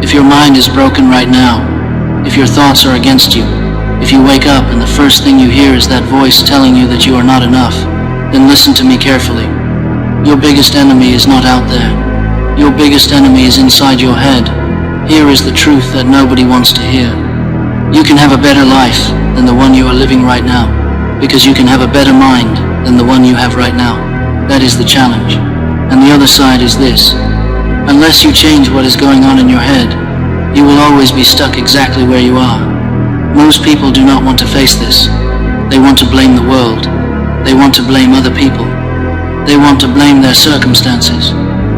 If your mind is broken right now, if your thoughts are against you, if you wake up and the first thing you hear is that voice telling you that you are not enough, then listen to me carefully. Your biggest enemy is not out there. Your biggest enemy is inside your head. Here is the truth that nobody wants to hear. You can have a better life than the one you are living right now, because you can have a better mind than the one you have right now. That is the challenge. And the other side is this. Unless you change what is going on in your head, you will always be stuck exactly where you are. Most people do not want to face this. They want to blame the world. They want to blame other people. They want to blame their circumstances.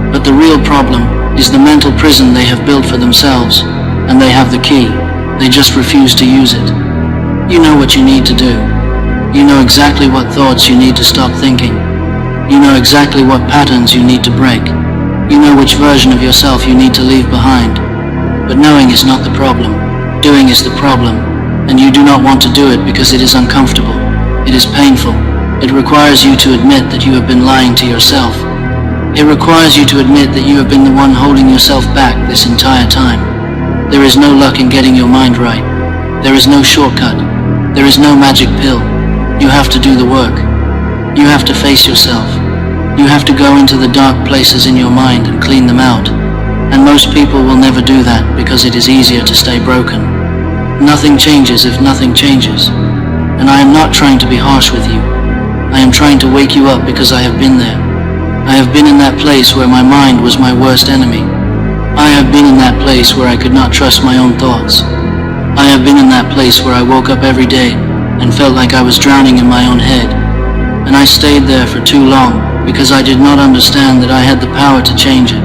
But the real problem is the mental prison they have built for themselves, and they have the key. They just refuse to use it. You know what you need to do. You know exactly what thoughts you need to stop thinking. You know exactly what patterns you need to break. You know which version of yourself you need to leave behind. But knowing is not the problem. Doing is the problem. And you do not want to do it because it is uncomfortable. It is painful. It requires you to admit that you have been lying to yourself. It requires you to admit that you have been the one holding yourself back this entire time. There is no luck in getting your mind right. There is no shortcut. There is no magic pill. You have to do the work. You have to face yourself. You have to go into the dark places in your mind and clean them out. And most people will never do that because it is easier to stay broken. Nothing changes if nothing changes. And I am not trying to be harsh with you. I am trying to wake you up because I have been there. I have been in that place where my mind was my worst enemy. I have been in that place where I could not trust my own thoughts. I have been in that place where I woke up every day and felt like I was drowning in my own head. And I stayed there for too long because I did not understand that I had the power to change it.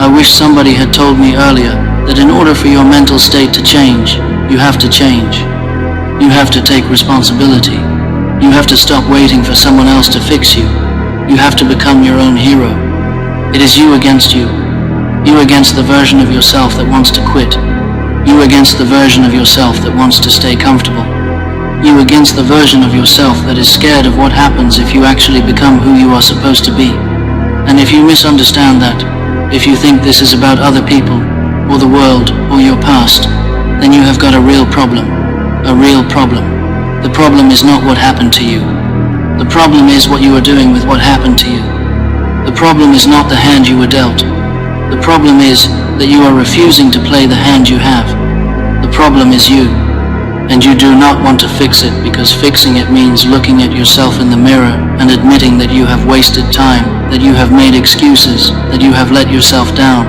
I wish somebody had told me earlier that in order for your mental state to change, you have to change. You have to take responsibility. You have to stop waiting for someone else to fix you. You have to become your own hero. It is you against you. You against the version of yourself that wants to quit. You against the version of yourself that wants to stay comfortable. You against the version of yourself that is scared of what happens if you actually become who you are supposed to be. And if you misunderstand that, if you think this is about other people, or the world, or your past, then you have got a real problem. A real problem. The problem is not what happened to you. The problem is what you are doing with what happened to you. The problem is not the hand you were dealt. The problem is that you are refusing to play the hand you have. The problem is you. And you do not want to fix it because fixing it means looking at yourself in the mirror and admitting that you have wasted time, that you have made excuses, that you have let yourself down.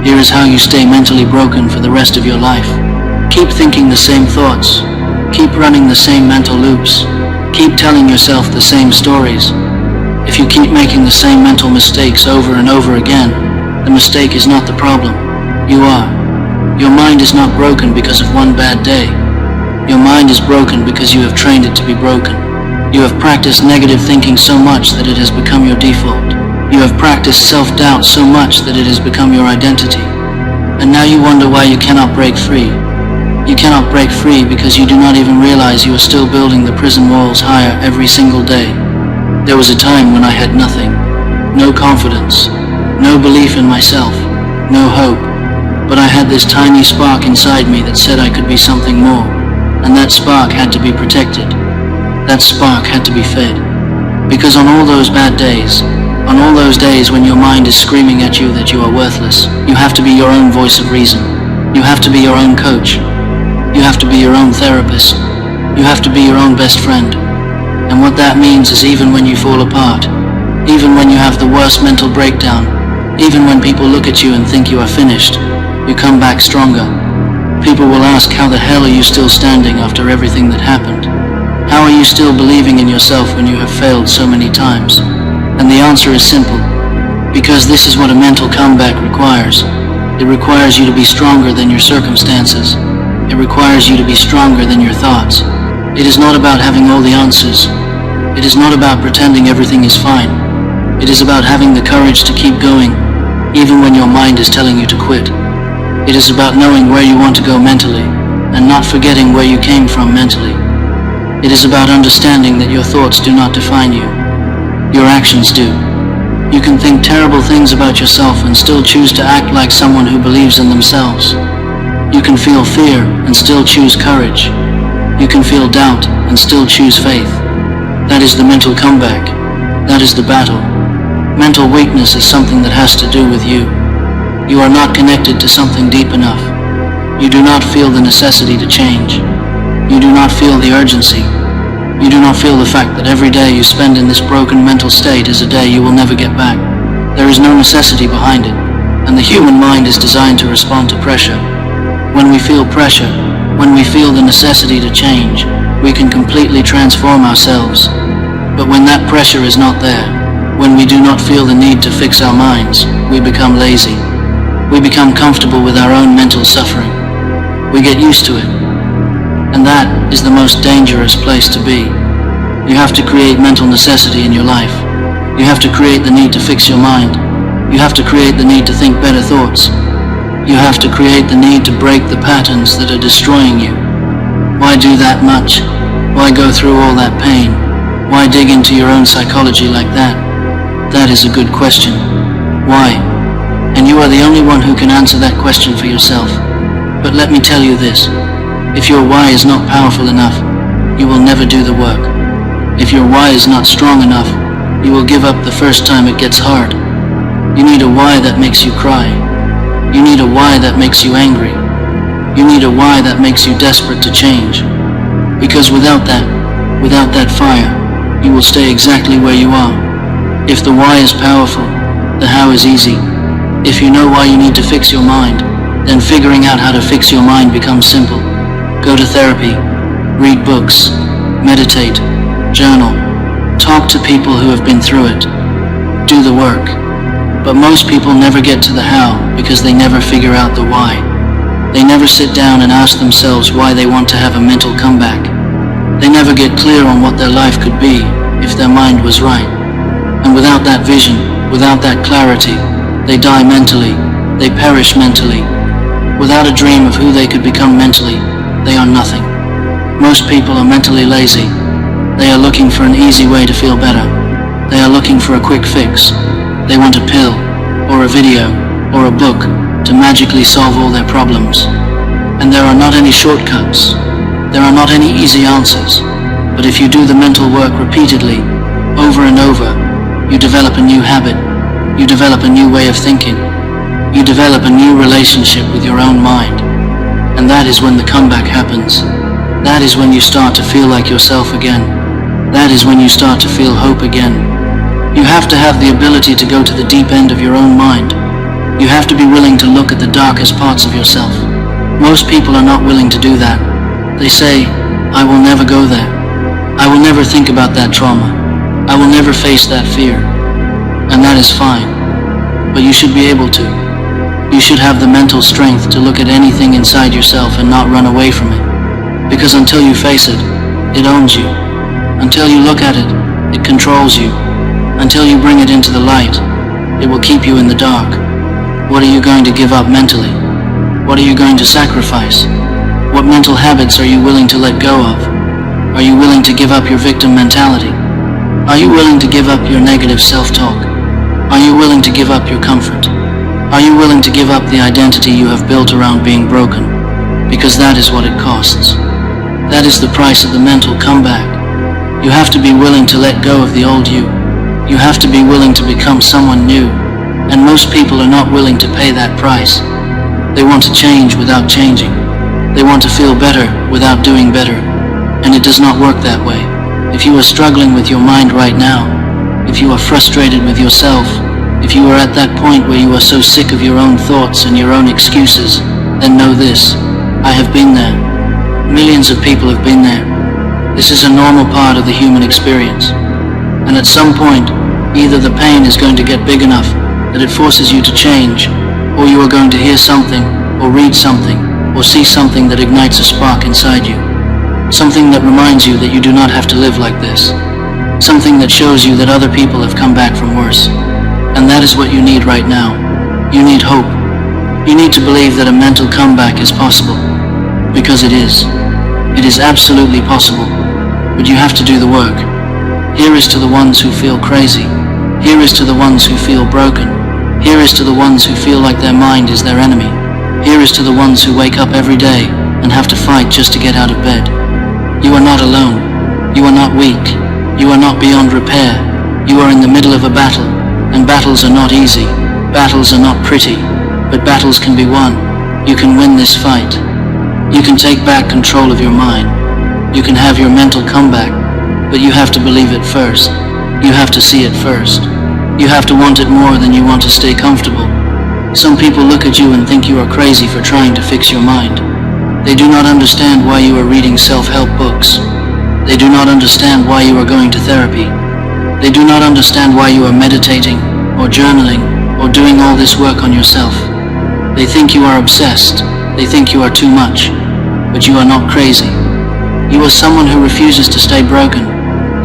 Here is how you stay mentally broken for the rest of your life. Keep thinking the same thoughts. Keep running the same mental loops. Keep telling yourself the same stories. If you keep making the same mental mistakes over and over again, the mistake is not the problem. You are. Your mind is not broken because of one bad day. Your mind is broken because you have trained it to be broken. You have practiced negative thinking so much that it has become your default. You have practiced self-doubt so much that it has become your identity. And now you wonder why you cannot break free. You cannot break free because you do not even realize you are still building the prison walls higher every single day. There was a time when I had nothing. No confidence. No belief in myself. No hope. But I had this tiny spark inside me that said I could be something more. And that spark had to be protected. That spark had to be fed. Because on all those bad days, on all those days when your mind is screaming at you that you are worthless, you have to be your own voice of reason. You have to be your own coach. You have to be your own therapist. You have to be your own best friend. And what that means is even when you fall apart, even when you have the worst mental breakdown, even when people look at you and think you are finished, you come back stronger. People will ask, how the hell are you still standing after everything that happened? How are you still believing in yourself when you have failed so many times? And the answer is simple. Because this is what a mental comeback requires. It requires you to be stronger than your circumstances. It requires you to be stronger than your thoughts. It is not about having all the answers. It is not about pretending everything is fine. It is about having the courage to keep going, even when your mind is telling you to quit. It is about knowing where you want to go mentally, and not forgetting where you came from mentally. It is about understanding that your thoughts do not define you. Your actions do. You can think terrible things about yourself and still choose to act like someone who believes in themselves. You can feel fear and still choose courage. You can feel doubt and still choose faith. That is the mental comeback. That is the battle. Mental weakness is something that has to do with you. You are not connected to something deep enough. You do not feel the necessity to change. You do not feel the urgency. You do not feel the fact that every day you spend in this broken mental state is a day you will never get back. There is no necessity behind it, and the human mind is designed to respond to pressure. When we feel pressure, when we feel the necessity to change, we can completely transform ourselves. But when that pressure is not there, when we do not feel the need to fix our minds, we become lazy. We become comfortable with our own mental suffering. We get used to it. And that is the most dangerous place to be. You have to create mental necessity in your life. You have to create the need to fix your mind. You have to create the need to think better thoughts. You have to create the need to break the patterns that are destroying you. Why do that much? Why go through all that pain? Why dig into your own psychology like that? That is a good question. Why? And you are the only one who can answer that question for yourself. But let me tell you this. If your why is not powerful enough, you will never do the work. If your why is not strong enough, you will give up the first time it gets hard. You need a why that makes you cry. You need a why that makes you angry. You need a why that makes you desperate to change. Because without that fire, you will stay exactly where you are. If the why is powerful, the how is easy. If you know why you need to fix your mind, then figuring out how to fix your mind becomes simple. Go to therapy, read books, meditate, journal, talk to people who have been through it. Do the work. But most people never get to the how because they never figure out the why. They never sit down and ask themselves why they want to have a mental comeback. They never get clear on what their life could be if their mind was right. And without that vision, without that clarity, they die mentally, they perish mentally. Without a dream of who they could become mentally, they are nothing. Most people are mentally lazy. They are looking for an easy way to feel better. They are looking for a quick fix. They want a pill, or a video, or a book to magically solve all their problems. And there are not any shortcuts. There are not any easy answers. But if you do the mental work repeatedly, over and over, you develop a new habit. You develop a new way of thinking. You develop a new relationship with your own mind. And that is when the comeback happens. That is when you start to feel like yourself again. That is when you start to feel hope again. You have to have the ability to go to the deep end of your own mind. You have to be willing to look at the darkest parts of yourself. Most people are not willing to do that. They say, I will never go there. I will never think about that trauma. I will never face that fear. And that is fine. But you should be able to. You should have the mental strength to look at anything inside yourself and not run away from it. Because until you face it, it owns you. Until you look at it, it controls you. Until you bring it into the light, it will keep you in the dark. What are you going to give up mentally? What are you going to sacrifice? What mental habits are you willing to let go of? Are you willing to give up your victim mentality? Are you willing to give up your negative self-talk? Are you willing to give up your comfort? Are you willing to give up the identity you have built around being broken? Because that is what it costs. That is the price of the mental comeback. You have to be willing to let go of the old you. You have to be willing to become someone new. And most people are not willing to pay that price. They want to change without changing. They want to feel better without doing better. And it does not work that way. If you are struggling with your mind right now, if you are frustrated with yourself, if you are at that point where you are so sick of your own thoughts and your own excuses, then know this. I have been there. Millions of people have been there. This is a normal part of the human experience. And at some point, either the pain is going to get big enough that it forces you to change, or you are going to hear something, or read something, or see something that ignites a spark inside you. Something that reminds you that you do not have to live like this. Something that shows you that other people have come back from worse. And that is what you need right now. You need hope. You need to believe that a mental comeback is possible. Because it is. It is absolutely possible. But you have to do the work. Here is to the ones who feel crazy. Here is to the ones who feel broken. Here is to the ones who feel like their mind is their enemy. Here is to the ones who wake up every day and have to fight just to get out of bed. You are not alone. You are not weak. You are not beyond repair. You are in the middle of a battle, and battles are not easy. Battles are not pretty, but battles can be won. You can win this fight. You can take back control of your mind. You can have your mental comeback, but you have to believe it first. You have to see it first. You have to want it more than you want to stay comfortable. Some people look at you and think you are crazy for trying to fix your mind. They do not understand why you are reading self-help books. They do not understand why you are going to therapy. They do not understand why you are meditating, or journaling, or doing all this work on yourself. They think you are obsessed. They think you are too much. But you are not crazy. You are someone who refuses to stay broken.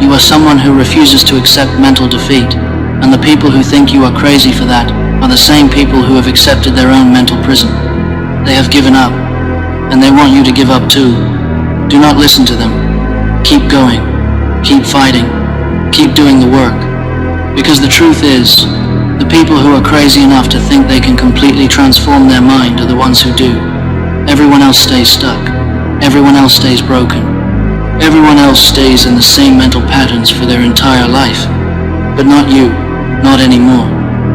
You are someone who refuses to accept mental defeat. And the people who think you are crazy for that are the same people who have accepted their own mental prison. They have given up, and they want you to give up too. Do not listen to them. Keep going. Keep fighting. Keep doing the work. Because the truth is, the people who are crazy enough to think they can completely transform their mind are the ones who do. Everyone else stays stuck. Everyone else stays broken. Everyone else stays in the same mental patterns for their entire life. But not you. Not anymore.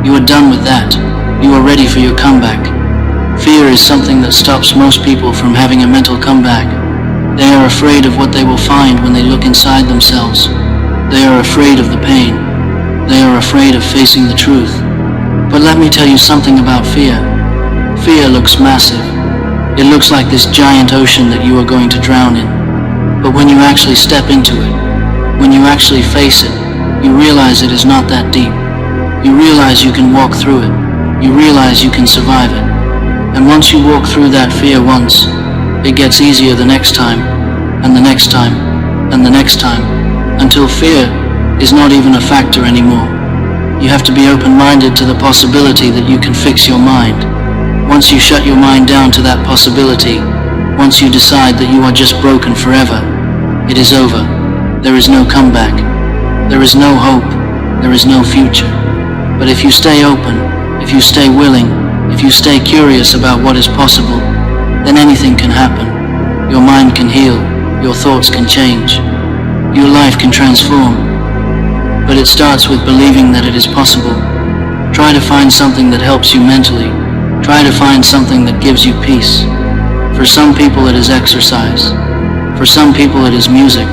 You are done with that. You are ready for your comeback. Fear is something that stops most people from having a mental comeback. They are afraid of what they will find when they look inside themselves. They are afraid of the pain. They are afraid of facing the truth. But let me tell you something about fear. Fear looks massive. It looks like this giant ocean that you are going to drown in. But when you actually step into it, when you actually face it, you realize it is not that deep. You realize you can walk through it. You realize you can survive it. And once you walk through that fear once, it gets easier the next time, and the next time, and the next time, until fear is not even a factor anymore. You have to be open-minded to the possibility that you can fix your mind. Once you shut your mind down to that possibility, once you decide that you are just broken forever, it is over. There is no comeback. There is no hope. There is no future. But if you stay open, if you stay willing, if you stay curious about what is possible, then anything can happen. Your mind can heal. Your thoughts can change. Your life can transform. But it starts with believing that it is possible. Try to find something that helps you mentally. Try to find something that gives you peace. For some people it is exercise. For some people it is music.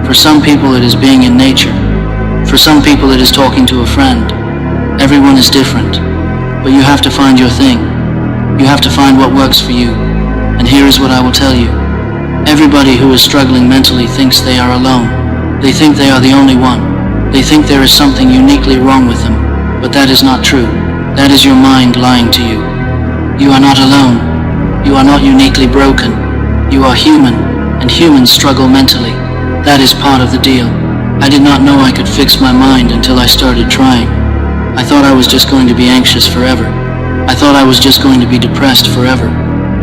For some people it is being in nature. For some people it is talking to a friend. Everyone is different, but you have to find your thing. You have to find what works for you. And here is what I will tell you. Everybody who is struggling mentally thinks they are alone. They think they are the only one. They think there is something uniquely wrong with them, but that is not true. That is your mind lying to you. You are not alone. You are not uniquely broken. You are human, and humans struggle mentally. That is part of the deal. I did not know I could fix my mind until I started trying. I thought I was just going to be anxious forever. I thought I was just going to be depressed forever.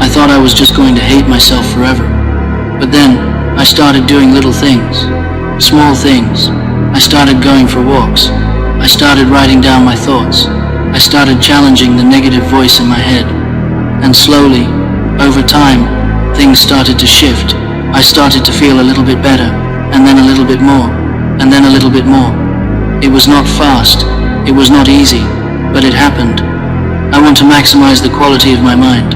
I thought I was just going to hate myself forever. But then, I started doing little things. Small things. I started going for walks. I started writing down my thoughts. I started challenging the negative voice in my head. And slowly, over time, things started to shift. I started to feel a little bit better, and then a little bit more, and then a little bit more. It was not fast. It was not easy, but it happened. I want to maximize the quality of my mind.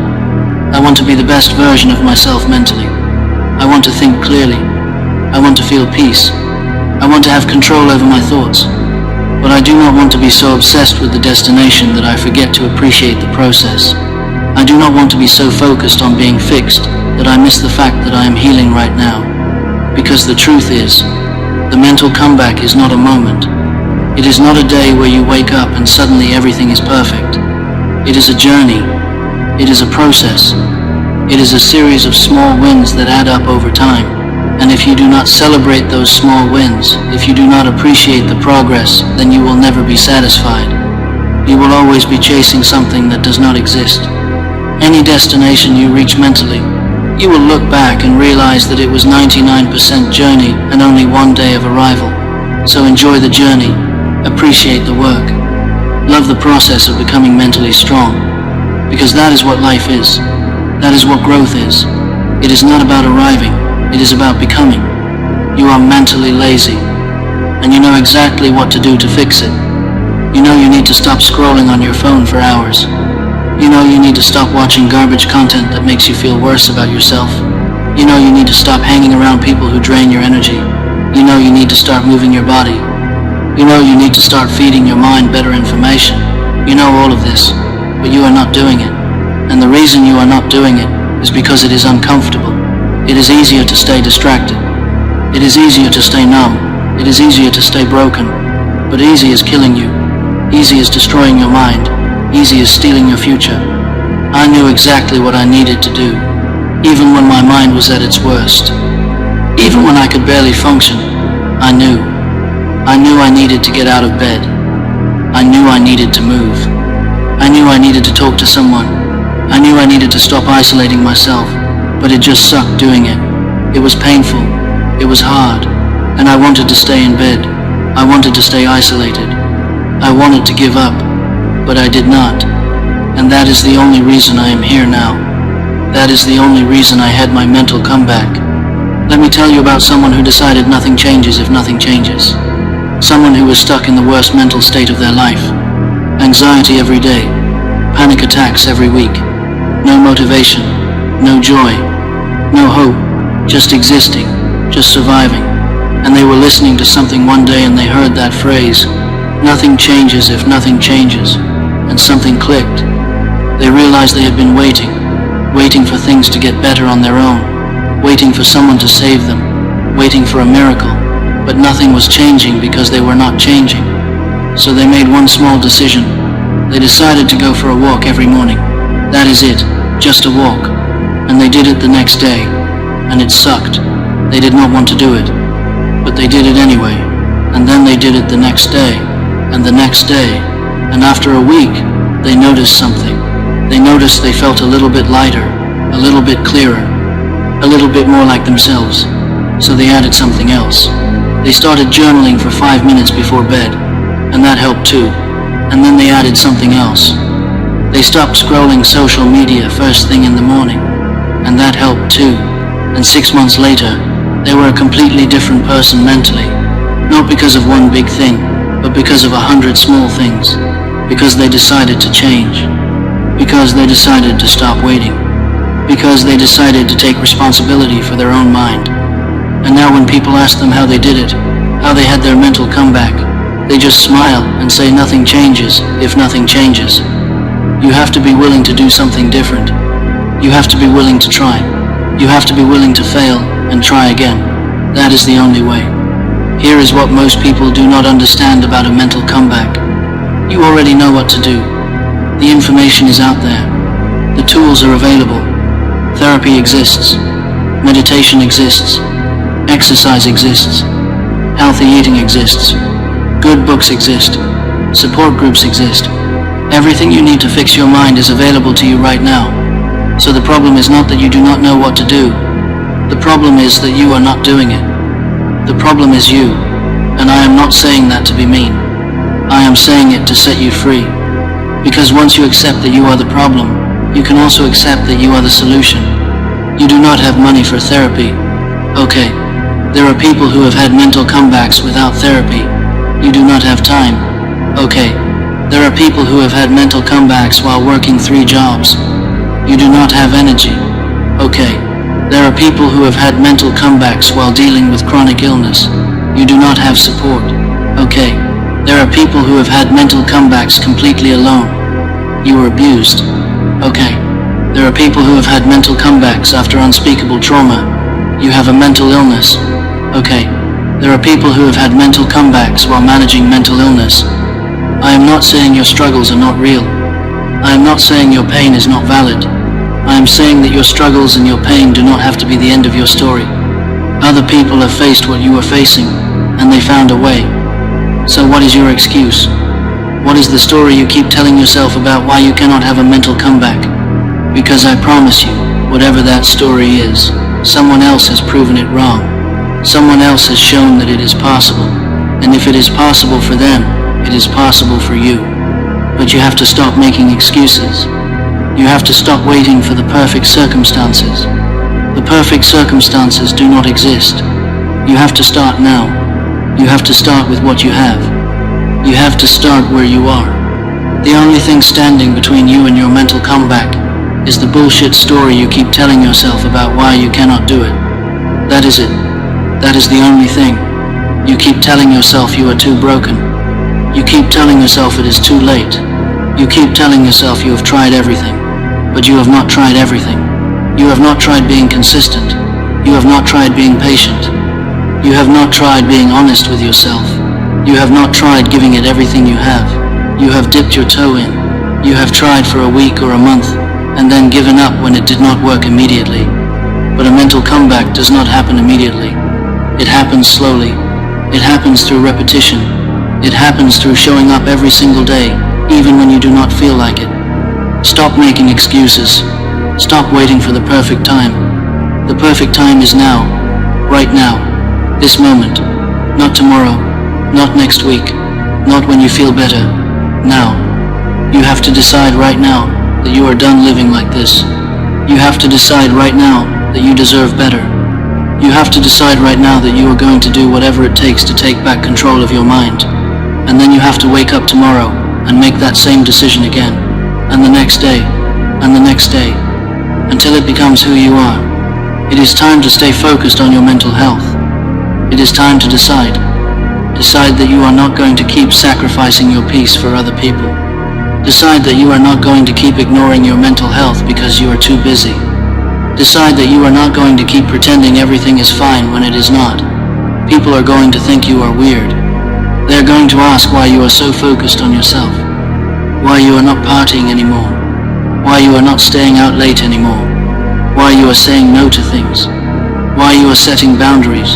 I want to be the best version of myself mentally. I want to think clearly. I want to feel peace. I want to have control over my thoughts. But I do not want to be so obsessed with the destination that I forget to appreciate the process. I do not want to be so focused on being fixed that I miss the fact that I am healing right now. Because the truth is, the mental comeback is not a moment. It is not a day where you wake up and suddenly everything is perfect. It is a journey. It is a process. It is a series of small wins that add up over time. And if you do not celebrate those small wins, if you do not appreciate the progress, then you will never be satisfied. You will always be chasing something that does not exist. Any destination you reach mentally, you will look back and realize that it was 99% journey and only one day of arrival. So enjoy the journey. Appreciate the work. Love the process of becoming mentally strong. Because that is what life is. That is what growth is. It is not about arriving. It is about becoming. You are mentally lazy. And you know exactly what to do to fix it. You know you need to stop scrolling on your phone for hours. You know you need to stop watching garbage content that makes you feel worse about yourself. You know you need to stop hanging around people who drain your energy. You know you need to start moving your body. You know you need to start feeding your mind better information. You know all of this, but you are not doing it. And the reason you are not doing it is because it is uncomfortable. It is easier to stay distracted. It is easier to stay numb. It is easier to stay broken. But easy is killing you. Easy is destroying your mind. Easy is stealing your future. I knew exactly what I needed to do, even when my mind was at its worst. Even when I could barely function, I knew. I knew I needed to get out of bed. I knew I needed to move. I knew I needed to talk to someone. I knew I needed to stop isolating myself, but it just sucked doing it. It was painful. It was hard. And I wanted to stay in bed. I wanted to stay isolated. I wanted to give up, but I did not. And that is the only reason I am here now. That is the only reason I had my mental comeback. Let me tell you about someone who decided nothing changes if nothing changes. Someone who was stuck in the worst mental state of their life. Anxiety every day. Panic attacks every week. No motivation. No joy. No hope. Just existing. Just surviving. And they were listening to something one day and they heard that phrase, "Nothing changes if nothing changes." And something clicked. They realized they had been waiting for things to get better on their own, waiting for someone to save them, waiting for a miracle, but nothing was changing because they were not changing. So they made one small decision. They decided to go for a walk every morning. That is it, just a walk. And they did it the next day, and it sucked. They did not want to do it, but they did it anyway. And then they did it the next day, and the next day, and after a week, they noticed something. They noticed they felt a little bit lighter, a little bit clearer, a little bit more like themselves. So they added something else. They started journaling for 5 minutes before bed, and that helped too. And then they added something else. They stopped scrolling social media first thing in the morning, and that helped too. And 6 months later, they were a completely different person mentally, not because of one big thing, but because of 100 small things. Because they decided to change. Because they decided to stop waiting. Because they decided to take responsibility for their own mind. And now when people ask them how they did it, how they had their mental comeback, they just smile and say nothing changes if nothing changes. You have to be willing to do something different. You have to be willing to try. You have to be willing to fail and try again. That is the only way. Here is what most people do not understand about a mental comeback. You already know what to do. The information is out there. The tools are available. Therapy exists. Meditation exists. Exercise exists. Healthy eating exists. Good books exist. Support groups exist. Everything you need to fix your mind is available to you right now. So the problem is not that you do not know what to do. The problem is that you are not doing it. The problem is you, and I am not saying that to be mean. I am saying it to set you free. Because once you accept that you are the problem, you can also accept that you are the solution. You do not have money for therapy. Okay, there are people who have had mental comebacks without therapy. You do not have time. Okay, there are people who have had mental comebacks while working 3 jobs. You do not have energy. Okay, there are people who have had mental comebacks while dealing with chronic illness. You do not have support. Okay, there are people who have had mental comebacks completely alone. You were abused. Okay, there are people who have had mental comebacks after unspeakable trauma. You have a mental illness. Okay, there are people who have had mental comebacks while managing mental illness. I am not saying your struggles are not real. I am not saying your pain is not valid. I am saying that your struggles and your pain do not have to be the end of your story. Other people have faced what you are facing, and they found a way. So what is your excuse? What is the story you keep telling yourself about why you cannot have a mental comeback? Because I promise you, whatever that story is, someone else has proven it wrong. Someone else has shown that it is possible. And if it is possible for them, It is possible for you. But you have to stop making excuses. You have to stop waiting for the perfect circumstances. The perfect circumstances do not exist. You have to start now. You have to start with what you have. You have to start where you are. The only thing standing between you and your mental comeback is the bullshit story you keep telling yourself about why you cannot do it. That is it. That is the only thing. You keep telling yourself you are too broken. You keep telling yourself it is too late. You keep telling yourself you have tried everything. But you have not tried everything. You have not tried being consistent. You have not tried being patient. You have not tried being honest with yourself. You have not tried giving it everything you have. You have dipped your toe in. You have tried for a week or a month, and then given up when it did not work immediately. But a mental comeback does not happen immediately. It happens slowly. It happens through repetition. It happens through showing up every single day, even when you do not feel like it. Stop making excuses. Stop waiting for the perfect time. The perfect time is now. Right now. This moment. Not tomorrow. Not next week. Not when you feel better. Now. You have to decide right now that you are done living like this. You have to decide right now that you deserve better. You have to decide right now that you are going to do whatever it takes to take back control of your mind. And then you have to wake up tomorrow and make that same decision again. And the next day. And the next day. Until it becomes who you are. It is time to stay focused on your mental health. It is time to decide. Decide that you are not going to keep sacrificing your peace for other people. Decide that you are not going to keep ignoring your mental health because you are too busy. Decide that you are not going to keep pretending everything is fine when it is not. People are going to think you are weird. They are going to ask why you are so focused on yourself. Why you are not partying anymore. Why you are not staying out late anymore. Why you are saying no to things. Why you are setting boundaries.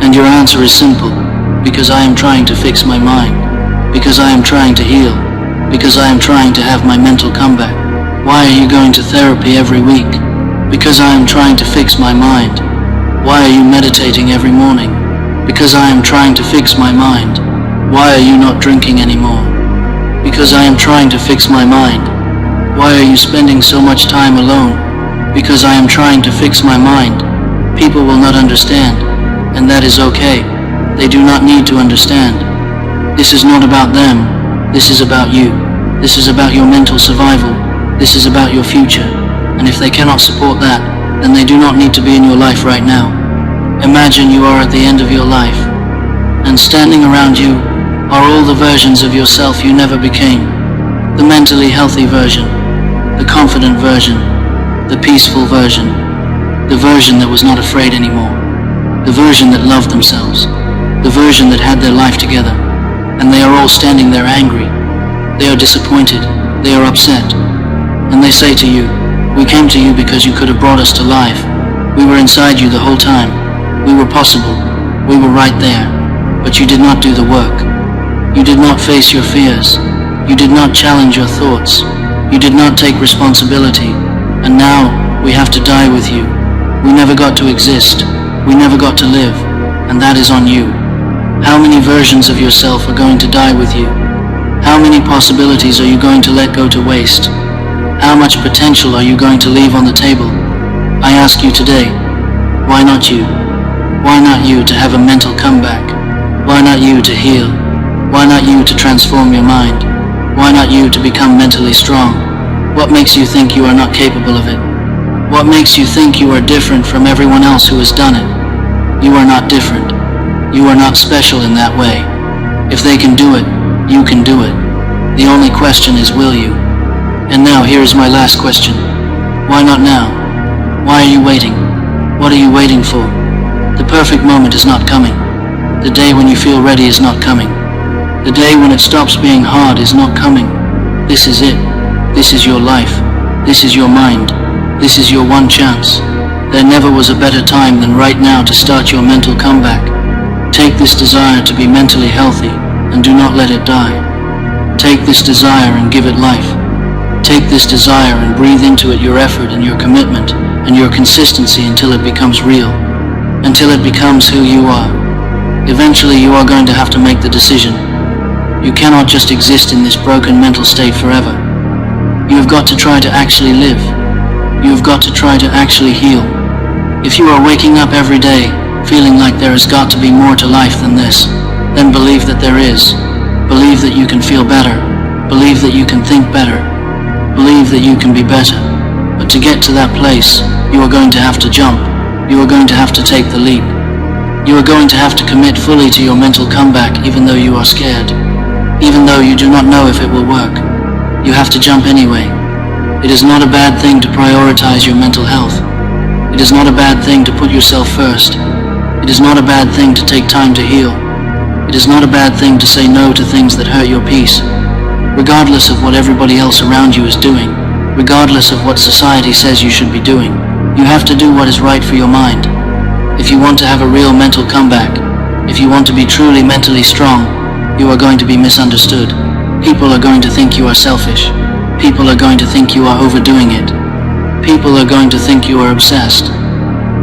And your answer is simple. Because I am trying to fix my mind. Because I am trying to heal. Because I am trying to have my mental comeback. Why are you going to therapy every week? Because I am trying to fix my mind. Why are you meditating every morning? Because I am trying to fix my mind. Why are you not drinking anymore? Because I am trying to fix my mind. Why are you spending so much time alone? Because I am trying to fix my mind. People will not understand, and that is okay. They do not need to understand. This is not about them. This is about you. This is about your mental survival. This is about your future. And if they cannot support that, then they do not need to be in your life right now. Imagine you are at the end of your life, and standing around you are all the versions of yourself you never became. The mentally healthy version, the confident version, the peaceful version, the version that was not afraid anymore, the version that loved themselves, the version that had their life together. And they are all standing there angry. They are disappointed. They are upset. And they say to you, "We came to you because you could have brought us to life. We were inside you the whole time. We were possible. We were right there. But you did not do the work. You did not face your fears. You did not challenge your thoughts. You did not take responsibility. And now we have to die with you. We never got to exist. We never got to live. And that is on you. How many versions of yourself are going to die with you? How many possibilities are you going to let go to waste? How much potential are you going to leave on the table? I ask you today, why not you? Why not you to have a mental comeback? Why not you to heal? Why not you to transform your mind? Why not you to become mentally strong? What makes you think you are not capable of it? What makes you think you are different from everyone else who has done it? You are not different. You are not special in that way. If they can do it, you can do it. The only question is, will you? And now here is my last question. Why not now? Why are you waiting? What are you waiting for? The perfect moment is not coming. The day when you feel ready is not coming. The day when it stops being hard is not coming. This is it. This is your life. This is your mind. This is your one chance. There never was a better time than right now to start your mental comeback. Take this desire to be mentally healthy and do not let it die. Take this desire and give it life. Take this desire and breathe into it your effort and your commitment and your consistency until it becomes real, until it becomes who you are. Eventually you are going to have to make the decision. You cannot just exist in this broken mental state forever. You have got to try to actually live. You have got to try to actually heal. If you are waking up every day feeling like there has got to be more to life than this, then believe that there is. Believe that you can feel better. Believe that you can think better. Believe that you can be better. But to get to that place, you are going to have to jump. You are going to have to take the leap. You are going to have to commit fully to your mental comeback even though you are scared. Even though you do not know if it will work. You have to jump anyway. It is not a bad thing to prioritize your mental health. It is not a bad thing to put yourself first. It is not a bad thing to take time to heal. It is not a bad thing to say no to things that hurt your peace. Regardless of what everybody else around you is doing, regardless of what society says you should be doing, you have to do what is right for your mind. If you want to have a real mental comeback, if you want to be truly mentally strong, you are going to be misunderstood. People are going to think you are selfish. People are going to think you are overdoing it. People are going to think you are obsessed.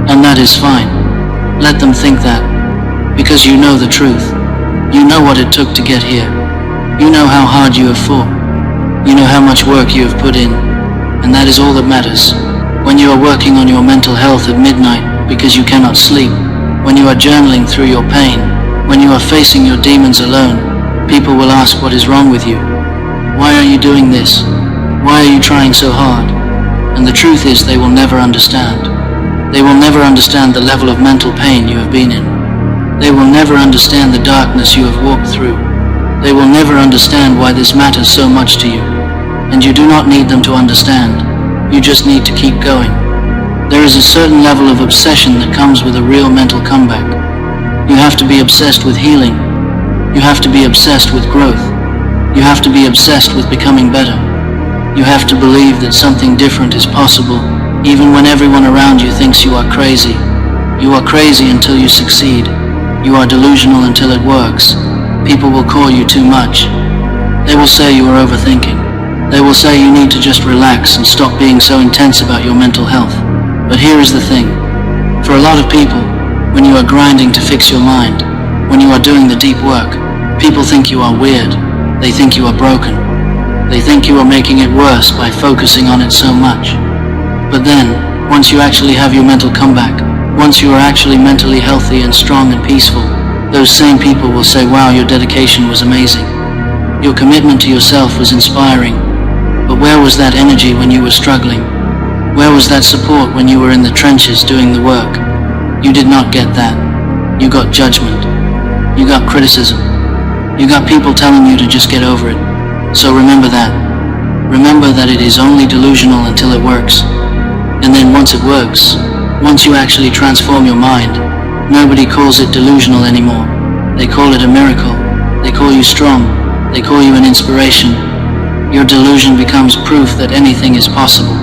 And that is fine. Let them think that. Because you know the truth. You know what it took to get here. You know how hard you have fought. You know how much work you have put in. And that is all that matters. When you are working on your mental health at midnight because you cannot sleep, when you are journaling through your pain, when you are facing your demons alone, people will ask what is wrong with you. Why are you doing this? Why are you trying so hard? And the truth is they will never understand. They will never understand the level of mental pain you have been in. They will never understand the darkness you have walked through. They will never understand why this matters so much to you. And you do not need them to understand. You just need to keep going. There is a certain level of obsession that comes with a real mental comeback. You have to be obsessed with healing. You have to be obsessed with growth. You have to be obsessed with becoming better. You have to believe that something different is possible, even when everyone around you thinks you are crazy. You are crazy until you succeed. You are delusional until it works. People will call you too much. They will say you are overthinking. They will say you need to just relax and stop being so intense about your mental health. But here is the thing. For a lot of people, when you are grinding to fix your mind, when you are doing the deep work, people think you are weird. They think you are broken. They think you are making it worse by focusing on it so much. But then, once you actually have your mental comeback, once you are actually mentally healthy and strong and peaceful, those same people will say, wow, your dedication was amazing. Your commitment to yourself was inspiring. But where was that energy when you were struggling? Where was that support when you were in the trenches doing the work? You did not get that. You got judgment. You got criticism. You got people telling you to just get over it. So remember that. Remember that it is only delusional until it works. And then once it works, once you actually transform your mind, nobody calls it delusional anymore. They call it a miracle. They call you strong. They call you an inspiration. Your delusion becomes proof that anything is possible.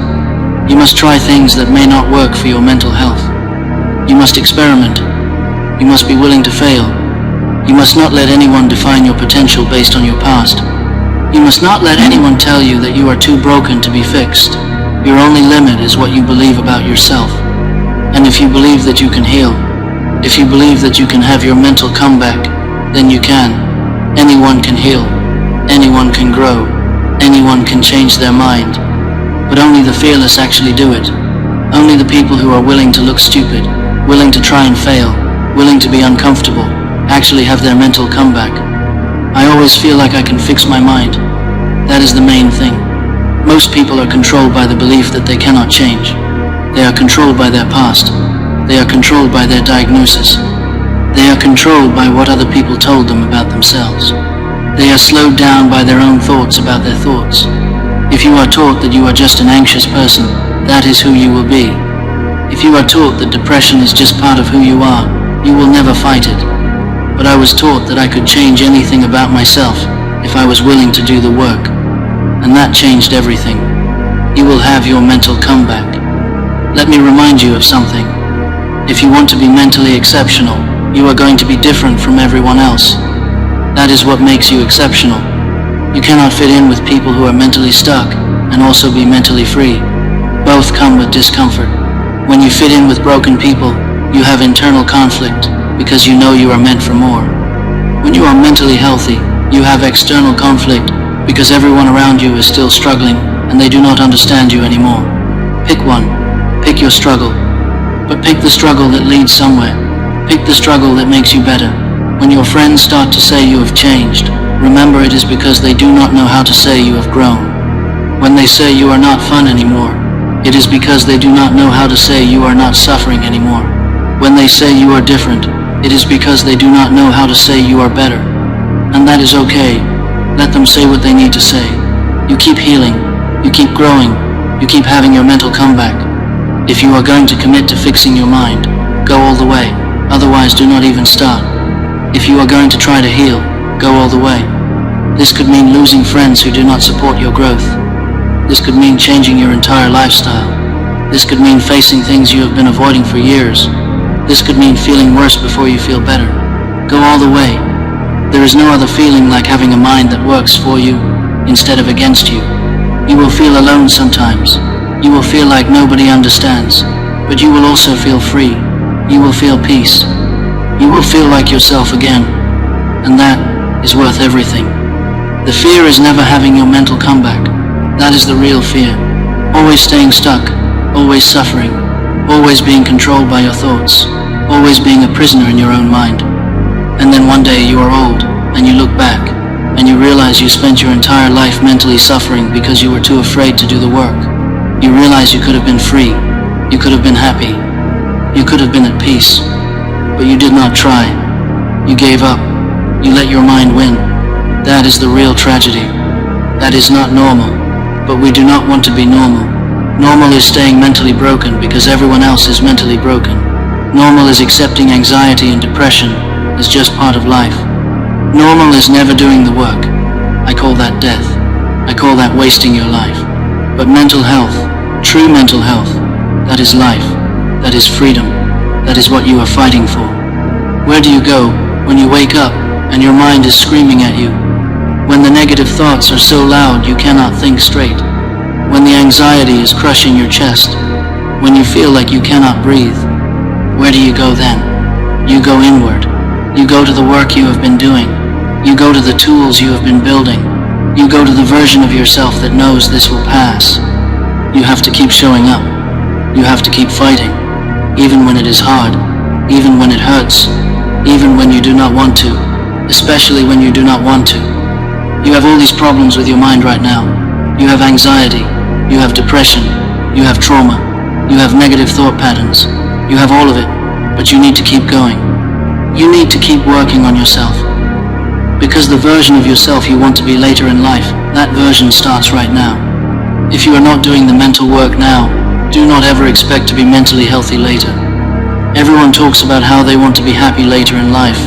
You must try things that may not work for your mental health. You must experiment. You must be willing to fail. You must not let anyone define your potential based on your past. You must not let anyone tell you that you are too broken to be fixed. Your only limit is what you believe about yourself. And if you believe that you can heal, if you believe that you can have your mental comeback, then you can. Anyone can heal. Anyone can grow. Anyone can change their mind. But only the fearless actually do it. Only the people who are willing to look stupid, willing to try and fail, willing to be uncomfortable, actually have their mental comeback. I always feel like I can fix my mind. That is the main thing. Most people are controlled by the belief that they cannot change. They are controlled by their past. They are controlled by their diagnosis. They are controlled by what other people told them about themselves. They are slowed down by their own thoughts about their thoughts. If you are taught that you are just an anxious person, that is who you will be. If you are taught that depression is just part of who you are, you will never fight it. But I was taught that I could change anything about myself if I was willing to do the work. And that changed everything. You will have your mental comeback. Let me remind you of something. If you want to be mentally exceptional, you are going to be different from everyone else. That is what makes you exceptional. You cannot fit in with people who are mentally stuck and also be mentally free. Both come with discomfort. When you fit in with broken people, you have internal conflict because you know you are meant for more. When you are mentally healthy, You have external conflict because everyone around you is still struggling and they do not understand you anymore. Pick one. Pick your struggle. But pick the struggle that leads somewhere. Pick the struggle that makes you better. When your friends start to say you have changed, remember it is because they do not know how to say you have grown. When they say you are not fun anymore, it is because they do not know how to say you are not suffering anymore. When they say you are different, it is because they do not know how to say you are better. And that is okay. Let them say what they need to say. You keep healing. You keep growing. You keep having your mental comeback. If you are going to commit to fixing your mind, go all the way. Otherwise, do not even start. If you are going to try to heal, go all the way. This could mean losing friends who do not support your growth. This could mean changing your entire lifestyle. This could mean facing things you have been avoiding for years. This could mean feeling worse before you feel better. Go all the way. There is no other feeling like having a mind that works for you instead of against you. You will feel alone sometimes. You will feel like nobody understands, but you will also feel free. You will feel peace. You will feel like yourself again, and that is worth everything. The fear is never having your mental comeback. That is the real fear. Always staying stuck, always suffering, always being controlled by your thoughts, always being a prisoner in your own mind. And then one day you are old, and you look back, and you realize you spent your entire life mentally suffering because you were too afraid to do the work. You realize you could have been free, you could have been happy, you could have been at peace, but you did not try. You gave up. You let your mind win. That is the real tragedy. That is not normal, but we do not want to be normal. Normal is staying mentally broken because everyone else is mentally broken. Normal is accepting anxiety and depression as just part of life. Normal is never doing the work. I call that death. I call that wasting your life. But mental health, true mental health, that is life. That is freedom. That is what you are fighting for. Where do you go when you wake up and your mind is screaming at you? When the negative thoughts are so loud you cannot think straight. When the anxiety is crushing your chest. When you feel like you cannot breathe. Where do you go then? You go inward. You go to the work you have been doing. You go to the tools you have been building. You go to the version of yourself that knows this will pass. You have to keep showing up. You have to keep fighting. Even when it is hard. Even when it hurts. Even when you do not want to. Especially when you do not want to. You have all these problems with your mind right now. You have anxiety. You have depression. You have trauma. You have negative thought patterns. You have all of it. But you need to keep going. You need to keep working on yourself. Because the version of yourself you want to be later in life, that version starts right now. If you are not doing the mental work now, do not ever expect to be mentally healthy later. Everyone talks about how they want to be happy later in life,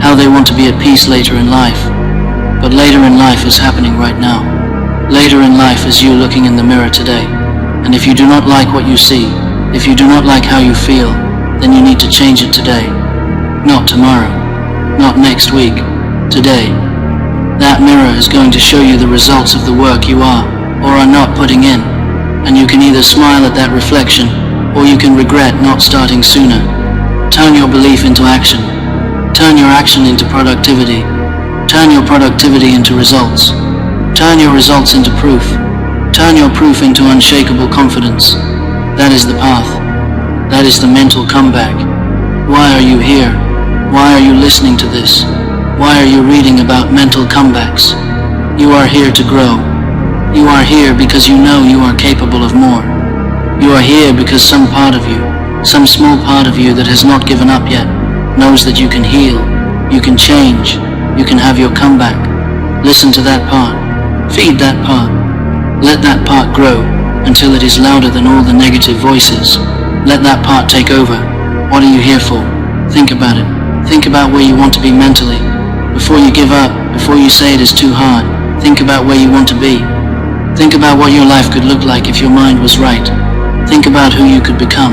how they want to be at peace later in life. But later in life is happening right now. Later in life is you looking in the mirror today. And if you do not like what you see, if you do not like how you feel, then you need to change it today. Not tomorrow, not next week, today. That mirror is going to show you the results of the work you are or are not putting in, and you can either smile at that reflection or you can regret not starting sooner. Turn your belief into action. Turn your action into productivity. Turn your productivity into results. Turn your results into proof. Turn your proof into unshakable confidence. That is the path. That is the mental comeback. Why are you here? Why are you listening to this? Why are you reading about mental comebacks? You are here to grow. You are here because you know you are capable of more. You are here because some part of you, some small part of you that has not given up yet, knows that you can heal, you can change, you can have your comeback. Listen to that part. Feed that part. Let that part grow until it is louder than all the negative voices. Let that part take over. What are you here for? Think about it. Think about where you want to be mentally. Before you give up, before you say it is too hard, think about where you want to be. Think about what your life could look like if your mind was right. Think about who you could become.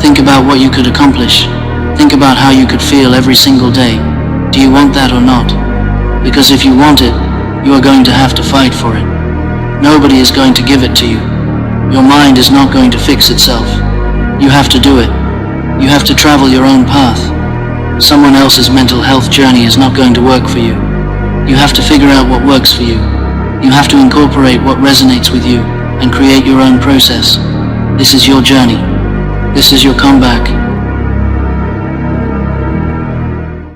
Think about what you could accomplish. Think about how you could feel every single day. Do you want that or not? Because if you want it, you are going to have to fight for it. Nobody is going to give it to you. Your mind is not going to fix itself. You have to do it. You have to travel your own path. Someone else's mental health journey is not going to work for you. You have to figure out what works for you. You have to incorporate what resonates with you and create your own process. This is your journey. This is your comeback.